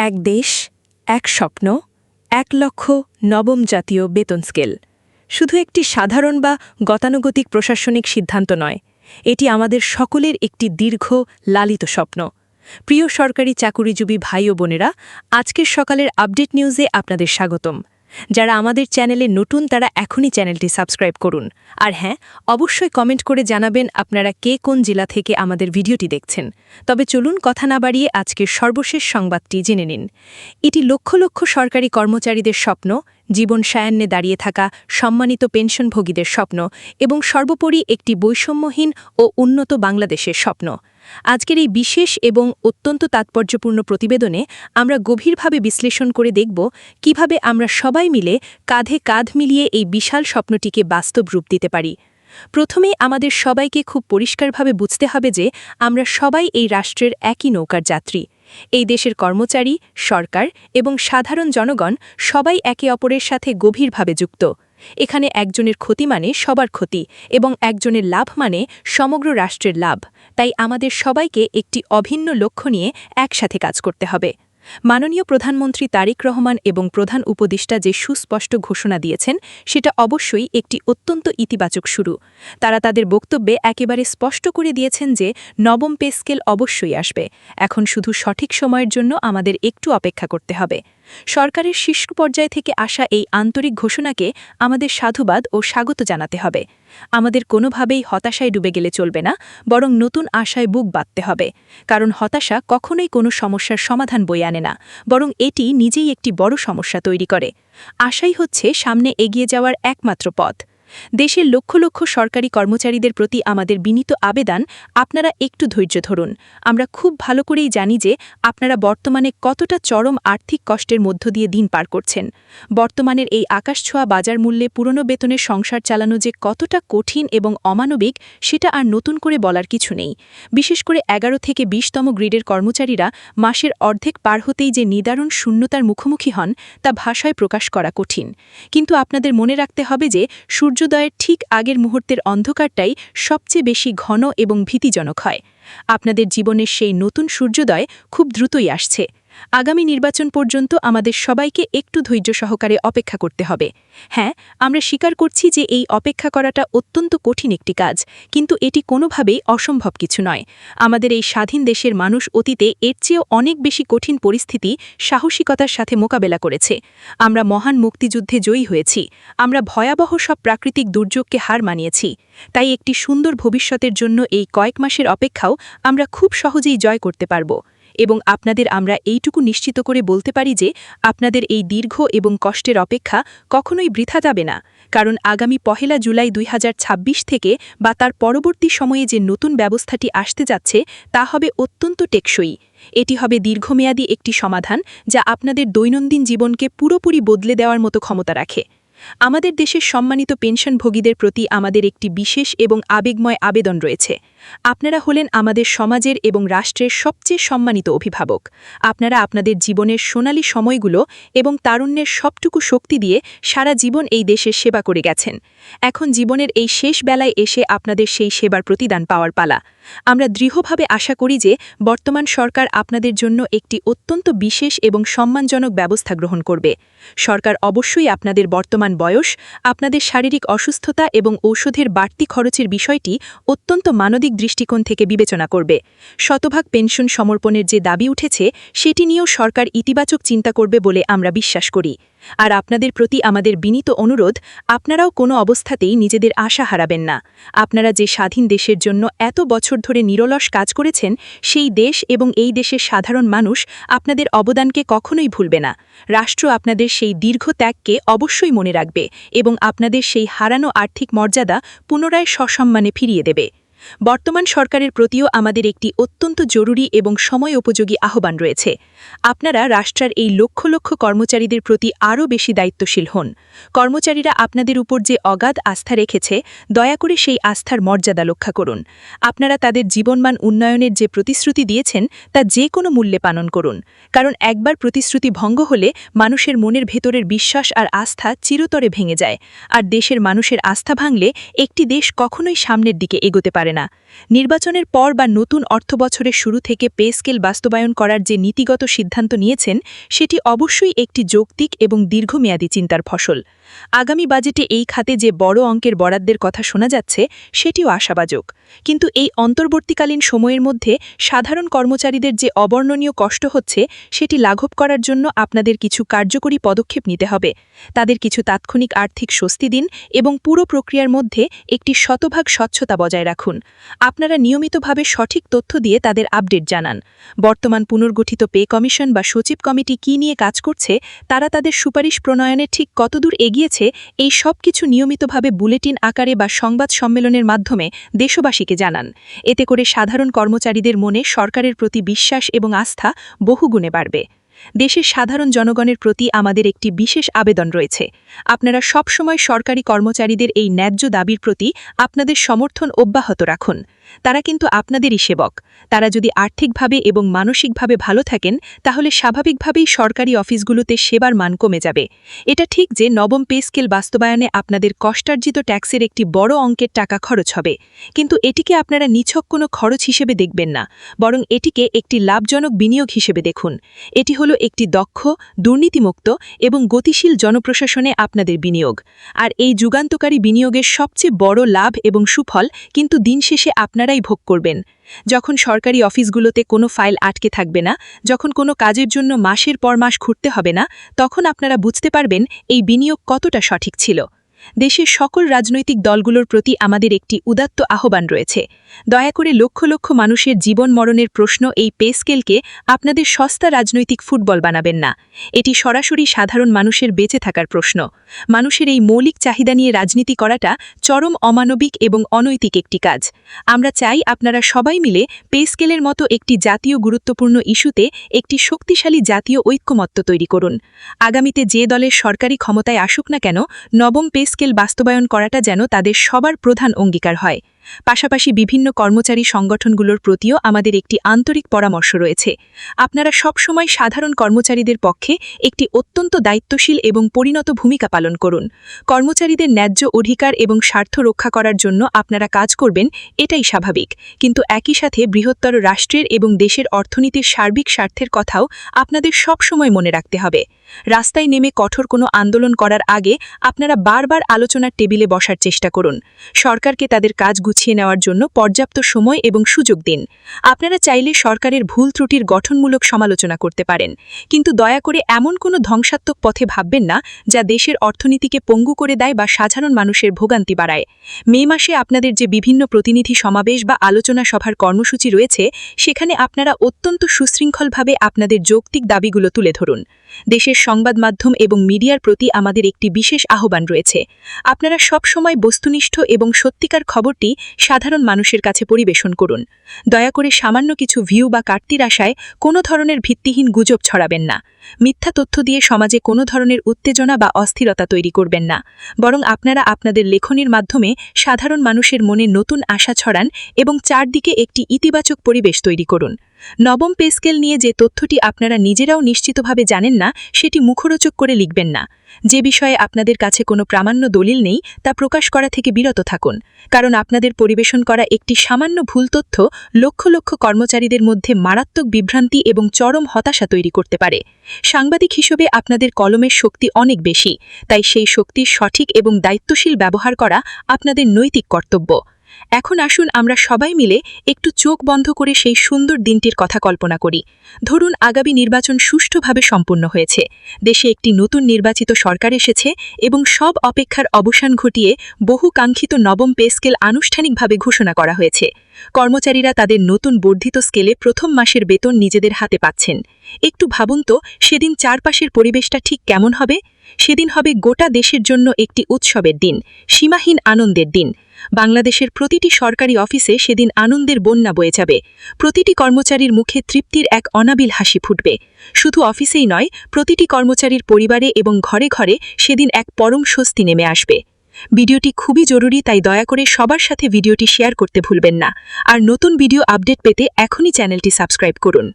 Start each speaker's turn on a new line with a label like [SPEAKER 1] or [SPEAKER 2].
[SPEAKER 1] এক দেশ, এক স্বপ্ন, ১ লক্ষ নবম জাতীয় বেতন স্কেল শুধু একটি সাধারণ বা গতানুগতিক প্রশাসনিক সিদ্ধান্ত নয়, এটি আমাদের সকলের একটি দীর্ঘ লালিত স্বপ্ন। প্রিয় সরকারি চাকুরিজীবী ভাই ও বোনেরা, আজকের সকালের আপডেট নিউজে আপনাদের স্বাগতম। যারা আমাদের চ্যানেলে নতুন তারা এখনই চ্যানেলটি সাবস্ক্রাইব করুন। আর হ্যাঁ, অবশ্যই কমেন্ট করে জানাবেন আপনারা কে কোন জেলা থেকে আমাদের ভিডিওটি দেখছেন। তবে চলুন কথা না বাড়িয়ে আজকের সর্বশেষ সংবাদটি জেনে নিন। এটি লক্ষ লক্ষ সরকারি কর্মচারীদের স্বপ্ন, জীবন সায়ান্নে দাঁড়িয়ে থাকা সম্মানিত পেনশনভোগীদের স্বপ্ন এবং সর্বোপরি একটি বৈষম্যহীন ও উন্নত বাংলাদেশের স্বপ্ন। আজকের এই বিশেষ এবং অত্যন্ত তাৎপর্যপূর্ণ প্রতিবেদনে আমরা গভীরভাবে বিশ্লেষণ করে দেখব কিভাবে আমরা সবাই মিলে কাঁধে কাঁধ মিলিয়ে এই বিশাল স্বপ্নটিকে বাস্তব রূপ দিতে পারি। প্রথমেই আমাদের সবাইকে খুব পরিষ্কারভাবে বুঝতে হবে যে আমরা সবাই এই রাষ্ট্রের একই নৌকার যাত্রী। এই দেশের কর্মচারী, সরকার এবং সাধারণ জনগণ সবাই একে অপরের সাথে গভীরভাবে যুক্ত। এখানে একজনের ক্ষতি মানে সবার ক্ষতি এবং একজনের লাভ মানে সমগ্র রাষ্ট্রের লাভ। তাই আমাদের সবাইকে একটি অভিন্ন লক্ষ্য নিয়ে একসাথে কাজ করতে হবে। মাননীয় প্রধানমন্ত্রী তারেক রহমান এবং প্রধান উপদেষ্টা যে সুস্পষ্ট ঘোষণা দিয়েছেন সেটা অবশ্যই একটি অত্যন্ত ইতিবাচক শুরু। তারা তাদের বক্তব্যে একেবারে স্পষ্ট করে দিয়েছেন যে নবম পে স্কেল অবশ্যই আসবে। এখন শুধু সঠিক সময়ের জন্য আমাদের একটু অপেক্ষা করতে হবে। সরকারের শীর্ষ পর্যায় থেকে আসা এই আন্তরিক ঘোষণাকে আমাদের সাধুবাদ ও স্বাগত জানাতে হবে। আমাদের কোনোভাবেই হতাশায় ডুবে গেলে চলবে না, বরং নতুন আশায় বুক বাঁধতে হবে। কারণ হতাশা কখনোই কোনো সমস্যার সমাধান বয়ে আনে না, বরং এটি নিজেই একটি বড় সমস্যা তৈরি করে। আশাই হচ্ছে সামনে এগিয়ে যাওয়ার একমাত্র পথ। দেশের লক্ষ লক্ষ সরকারি কর্মচারীদের প্রতি আমাদের বিনীত আবেদন, আপনারা একটু ধৈর্য ধরুন। আমরা খুব ভালো করেই জানি যে আপনারা বর্তমানে কতটা চরম আর্থিক কষ্টের মধ্য দিয়ে দিন পার করছেন। বর্তমানের এই আকাশছোঁয়া বাজার মূল্যে পুরনো বেতনের সংসার চালানো যে কতটা কঠিন এবং অমানবিক সেটা আর নতুন করে বলার কিছু নেই। বিশেষ করে ১১ থেকে ২০তম গ্রেডের কর্মচারীরা মাসের অর্ধেক পার হতেই যে নিদারুণ শূন্যতার মুখোমুখি হন তা ভাষায় প্রকাশ করা কঠিন। কিন্তু আপনাদের মনে রাখতে হবে যে সূর্যোদয়ের ঠিক আগের মুহূর্তের অন্ধকারটাই সবচেয়ে বেশি ঘন এবং ভীতিজনক হয়। আপনাদের জীবনের সেই নতুন সূর্যোদয় খুব দ্রুতই আসছে। আগামী নির্বাচন পর্যন্ত আমাদের সবাইকে একটু ধৈর্য সহকারে অপেক্ষা করতে হবে। হ্যাঁ, আমরা স্বীকার করছি যে এই অপেক্ষা করাটা অত্যন্ত কঠিন একটি কাজ, কিন্তু এটি কোনোভাবেই অসম্ভব কিছু নয়। আমাদের এই স্বাধীন দেশের মানুষ অতীতে এর চেয়েও অনেক বেশি কঠিন পরিস্থিতি সাহসিকতার সাথে মোকাবেলা করেছে। আমরা মহান মুক্তিযুদ্ধে জয়ী হয়েছি, আমরা ভয়াবহ সব প্রাকৃতিক দুর্যোগকে হার মানিয়েছি। তাই একটি সুন্দর ভবিষ্যতের জন্য এই কয়েক মাসের অপেক্ষাও আমরা খুব সহজেই জয় করতে পারব। এবং আপনাদের আমরা এইটুকু নিশ্চিত করে বলতে পারি যে আপনাদের এই দীর্ঘ এবং কষ্টের অপেক্ষা কখনোই বৃথা যাবে না। কারণ আগামী ১ জুলাই ২০২৬ থেকে বা তার পরবর্তী সময়ে যে নতুন ব্যবস্থাটি আসতে যাচ্ছে তা হবে অত্যন্ত টেকসই। এটি হবে দীর্ঘমেয়াদী একটি সমাধান যা আপনাদের দৈনন্দিন জীবনকে পুরোপুরি বদলে দেওয়ার মতো ক্ষমতা রাখে। আমাদের দেশের সম্মানিত পেনশনভোগীদের প্রতি আমাদের একটি বিশেষ এবং আবেগময় আবেদন রয়েছে। আপনারা হলেন আমাদের সমাজের এবং রাষ্ট্রের সবচেয়ে সম্মানিত অভিভাবক। আপনারা আপনাদের জীবনের সোনালী সময়গুলো এবং তারুণ্যের সবটুকু শক্তি দিয়ে সারা জীবন এই দেশের সেবা করে গেছেন। এখন জীবনের এই শেষ বেলায় এসে আপনাদের সেই সেবার প্রতিদান পাওয়ার পালা। আমরা দৃঢ়ভাবে আশা করি যে বর্তমান সরকার আপনাদের জন্য একটি অত্যন্ত বিশেষ এবং সম্মানজনক ব্যবস্থা গ্রহণ করবে। সরকার অবশ্যই আপনাদের বর্তমান বয়স, আপনাদের শারীরিক অসুস্থতা এবং ঔষধের বাড়তি খরচের বিষয়টি অত্যন্ত মানবিক দৃষ্টিকোণ থেকে বিবেচনা করবে। শতভাগ পেনশন সমর্পণের যে দাবি উঠেছে সেটি নিয়েও সরকার ইতিবাচক চিন্তা করবে বলে আমরা বিশ্বাস করি। আর আপনাদের প্রতি আমাদের বিনীত অনুরোধ, আপনারাও কোনো অবস্থাতেই নিজেদের আশা হারাবেন না। আপনারা যে স্বাধীন দেশের জন্য এত বছর ধরে নিরলস কাজ করেছেন, সেই দেশ এবং এই দেশের সাধারণ মানুষ আপনাদের অবদানকে কখনোই ভুলবে না। রাষ্ট্র আপনাদের সেই দীর্ঘ ত্যাগকে অবশ্যই মনে রাখবে এবং আপনাদের সেই হারানো আর্থিক মর্যাদা পুনরায় সসম্মানে ফিরিয়ে দেবে। বর্তমান সরকারের প্রতিও আমাদের একটি অত্যন্ত জরুরি এবং সময় উপযোগী আহ্বান রয়েছে। আপনারা রাষ্ট্রের এই লক্ষ লক্ষ কর্মচারীদের প্রতি আরও বেশি দায়িত্বশীল হন। কর্মচারীরা আপনাদের উপর যে অগাধ আস্থা রেখেছে, দয়া করে সেই আস্থার মর্যাদা রক্ষা করুন। আপনারা তাদের জীবনমান উন্নয়নের যে প্রতিশ্রুতি দিয়েছেন তা যে কোনো মূল্যে পালন করুন। কারণ একবার প্রতিশ্রুতি ভঙ্গ হলে মানুষের মনের ভেতরের বিশ্বাস আর আস্থা চিরতরে ভেঙে যায়। আর দেশের মানুষের আস্থা ভাঙলে একটি দেশ কখনোই সামনের দিকে এগোতে পারে না। নির্বাচনের পর বা নতুন অর্থবছরের শুরু থেকে পে স্কেল বাস্তবায়ন করার যে নীতিগত সিদ্ধান্ত নিয়েছেন সেটি অবশ্যই একটি যৌক্তিক এবং দীর্ঘমেয়াদী চিন্তার ফসল। আগামী বাজেটে এই খাতে যে বড় অঙ্কের বরাদ্দের কথা শোনা যাচ্ছে সেটিও আশাবাজক, কিন্তু এই অন্তর্বর্তীকালীন সময়ের মধ্যে সাধারণ কর্মচারীদের যে অবর্ণনীয় কষ্ট হচ্ছে সেটি লাঘব করার জন্য আপনাদের কিছু কার্যকরী পদক্ষেপ নিতে হবে। তাদের কিছু তাৎক্ষণিক আর্থিক স্বস্তি দিন এবং পুরো প্রক্রিয়ার মধ্যে একটি শতভাগ স্বচ্ছতা বজায় রাখুন। আপনারা নিয়মিতভাবে সঠিক তথ্য দিয়ে তাদের আপডেট জানান। বর্তমান পুনর্গঠিত পে কমিশন বা সচিব কমিটি কী নিয়ে কাজ করছে, তারা তাদের সুপারিশ প্রণয়নে ঠিক কতদূর এগিয়েছে, এই সব কিছু নিয়মিতভাবে বুলেটিন আকারে বা সংবাদ সম্মেলনের মাধ্যমে দেশবাসীকে জানান। এতে করে সাধারণ কর্মচারীদের মনে সরকারের প্রতি বিশ্বাস এবং আস্থা বহুগুণে বাড়বে। দেশের সাধারণ জনগণের প্রতি আমাদের একটি বিশেষ আবেদন রয়েছে। আপনারা সবসময় সরকারি কর্মচারীদের এই ন্যায্য দাবির প্রতি আপনাদের সমর্থন অব্যাহত রাখুন। তারা কিন্তু আপনাদেরই সেবক। তারা যদি আর্থিকভাবে এবং মানসিকভাবে ভালো থাকেন তাহলে স্বাভাবিকভাবেই সরকারি অফিসগুলোতে সেবার মান কমে যাবে। এটা ঠিক যে নবম পে স্কেল বাস্তবায়নে আপনাদের কষ্টার্জিত ট্যাক্সের একটি বড় অঙ্কের টাকা খরচ হবে, কিন্তু এটিকে আপনারা নিছক কোনো খরচ হিসেবে দেখবেন না, বরং এটিকে একটি লাভজনক বিনিয়োগ হিসেবে দেখুন। এটি হলো একটি দক্ষ, দুর্নীতিমুক্ত এবং গতিশীল জনপ্রশাসনে আপনাদের বিনিয়োগ। আর এই যুগান্তকারী বিনিয়োগের সবচেয়ে বড় লাভ এবং সুফল কিন্তু দিন শেষে আপনারাই ভোগ করবেন। যখন সরকারি অফিসগুলোতে কোনো ফাইল আটকে থাকবে না, যখন কোনো কাজের জন্য মাসের পর মাস ঘুরতে হবে না, তখন আপনারা বুঝতে পারবেন এই বিনিয়োগ কতটা সঠিক ছিল। দেশের সকল রাজনৈতিক দলগুলোর প্রতি আমাদের একটি উদাত্ত আহ্বান রয়েছে। দয়া করে লক্ষ লক্ষ মানুষের জীবন মরণের প্রশ্ন এই পে স্কেলকে আপনাদের সস্তা রাজনৈতিক ফুটবল বানাবেন না। এটি সরাসরি সাধারণ মানুষের বেঁচে থাকার প্রশ্ন। মানুষের এই মৌলিক চাহিদা নিয়ে রাজনীতি করাটা চরম অমানবিক এবং অনৈতিক একটি কাজ। আমরা চাই আপনারা সবাই মিলে পে স্কেলের মতো একটি জাতীয় গুরুত্বপূর্ণ ইস্যুতে একটি শক্তিশালী জাতীয় ঐক্যমত্য তৈরি করুন। আগামীতে যে দলের সরকারি ক্ষমতায় আসুক না কেন, নবম পে স্কেল বাস্তবায়ন করাটা যেন তাদের সবার প্রধান অঙ্গীকার হয়। পাশাপাশি বিভিন্ন কর্মচারী সংগঠনগুলোর প্রতিও আমাদের একটি আন্তরিক পরামর্শ রয়েছে। আপনারা সবসময় সাধারণ কর্মচারীদের পক্ষে একটি অত্যন্ত দায়িত্বশীল এবং পরিণত ভূমিকা পালন করুন। কর্মচারীদের ন্যায্য অধিকার এবং স্বার্থ রক্ষা করার জন্য আপনারা কাজ করবেন, এটাই স্বাভাবিক, কিন্তু একই সাথে বৃহত্তর রাষ্ট্রের এবং দেশের অর্থনীতির সার্বিক স্বার্থের কথাও আপনাদের সবসময় মনে রাখতে হবে। রাস্তায় নেমে কঠোর কোনো আন্দোলন করার আগে আপনারা বারবার আলোচনার টেবিলে বসার চেষ্টা করুন। সরকারকে তাদের কাজ গুছিয়ে নেওয়ার জন্য পর্যাপ্ত সময় এবং সুযোগ দিন। আপনারা চাইলে সরকারের ভুল ত্রুটির গঠনমূলক সমালোচনা করতে পারেন, কিন্তু দয়া করে এমন কোনো ধ্বংসাত্মক পথে ভাববেন না যা দেশের অর্থনীতিকে পঙ্গু করে দেয় বা সাধারণ মানুষের ভোগান্তি বাড়ায়। মে মাসে আপনাদের যে বিভিন্ন প্রতিনিধি সমাবেশ বা আলোচনা সভার কর্মসূচি রয়েছে, সেখানে আপনারা অত্যন্ত সুশৃঙ্খলভাবে আপনাদের যৌক্তিক দাবিগুলো তুলে ধরুন। দেশের সংবাদ মাধ্যম এবং মিডিয়ার প্রতি আমাদের একটি বিশেষ আহ্বান রয়েছে। আপনারা সব সময় বস্তুনিষ্ঠ এবং সত্যিকার খবরটি সাধারণ মানুষের কাছে পরিবেশন করুন। দয়া করে সামান্য কিছু ভিউ বা কাটতির আশায় কোনো ধরনের ভিত্তিহীন গুজব ছড়াবেন না। মিথ্যা তথ্য দিয়ে সমাজে কোনো ধরনের উত্তেজনা বা অস্থিরতা তৈরি করবেন না, বরং আপনারা আপনাদের লেখনীর মাধ্যমে সাধারণ মানুষের মনে নতুন আশা ছড়ান এবং চারদিকে একটি ইতিবাচক পরিবেশ তৈরি করুন। নবম পে স্কেল নিয়ে যে তথ্যটি আপনারা নিজেরাও নিশ্চিতভাবে জানেন না, সেটি মুখরোচক করে লিখবেন না। যে বিষয়ে আপনাদের কাছে কোনো প্রামাণ্য দলিল নেই তা প্রকাশ করা থেকে বিরত থাকুন, কারণ আপনাদের পরিবেশন করা একটি সামান্য ভুল তথ্য লক্ষ লক্ষ কর্মচারীদের মধ্যে মারাত্মক বিভ্রান্তি এবং চরম হতাশা তৈরি করতে পারে। সাংবাদিক হিসেবে আপনাদের কলমের শক্তি অনেক বেশি, তাই সেই শক্তির সঠিক এবং দায়িত্বশীল ব্যবহার করা আপনাদের নৈতিক কর্তব্য। এখন আসুন আমরা সবাই মিলে একটু চোখ বন্ধ করে সেই সুন্দর দিনটির কথা কল্পনা করি। ধরুন আগামী নির্বাচন সুষ্ঠুভাবে সম্পন্ন হয়েছে, দেশে একটি নতুন নির্বাচিত সরকার এসেছে এবং সব অপেক্ষার অবসান ঘটিয়ে বহু কাঙ্ক্ষিত নবম পে স্কেল আনুষ্ঠানিকভাবে ঘোষণা করা হয়েছে। কর্মচারীরা তাদের নতুন বর্ধিত স্কেলে প্রথম মাসের বেতন নিজেদের হাতে পাচ্ছেন। একটু ভাবুন তো, সেদিন চারপাশের পরিবেশটা ঠিক কেমন হবে? সেদিন হবে গোটা দেশের জন্য একটি উৎসবের দিন, সীমাহীন আনন্দের দিন। বাংলাদেশের প্রতিটি সরকারি অফিসে সেদিন আনন্দের বন্যা বয়ে যাবে। প্রতিটি কর্মচারীর মুখে তৃপ্তির এক অনাবিল হাসি ফুটবে। শুধু অফিসেই নয়, প্রতিটি কর্মচারীর পরিবারে এবং ঘরে ঘরে সেদিন এক পরম স্বস্তি নেমে আসবে। ভিডিওটি খুবই জরুরি, তাই দয়া করে সবার সাথে ভিডিওটি শেয়ার করতে ভুলবেন না। আর নতুন ভিডিও আপডেট পেতে এখনই চ্যানেলটি সাবস্ক্রাইব করুন।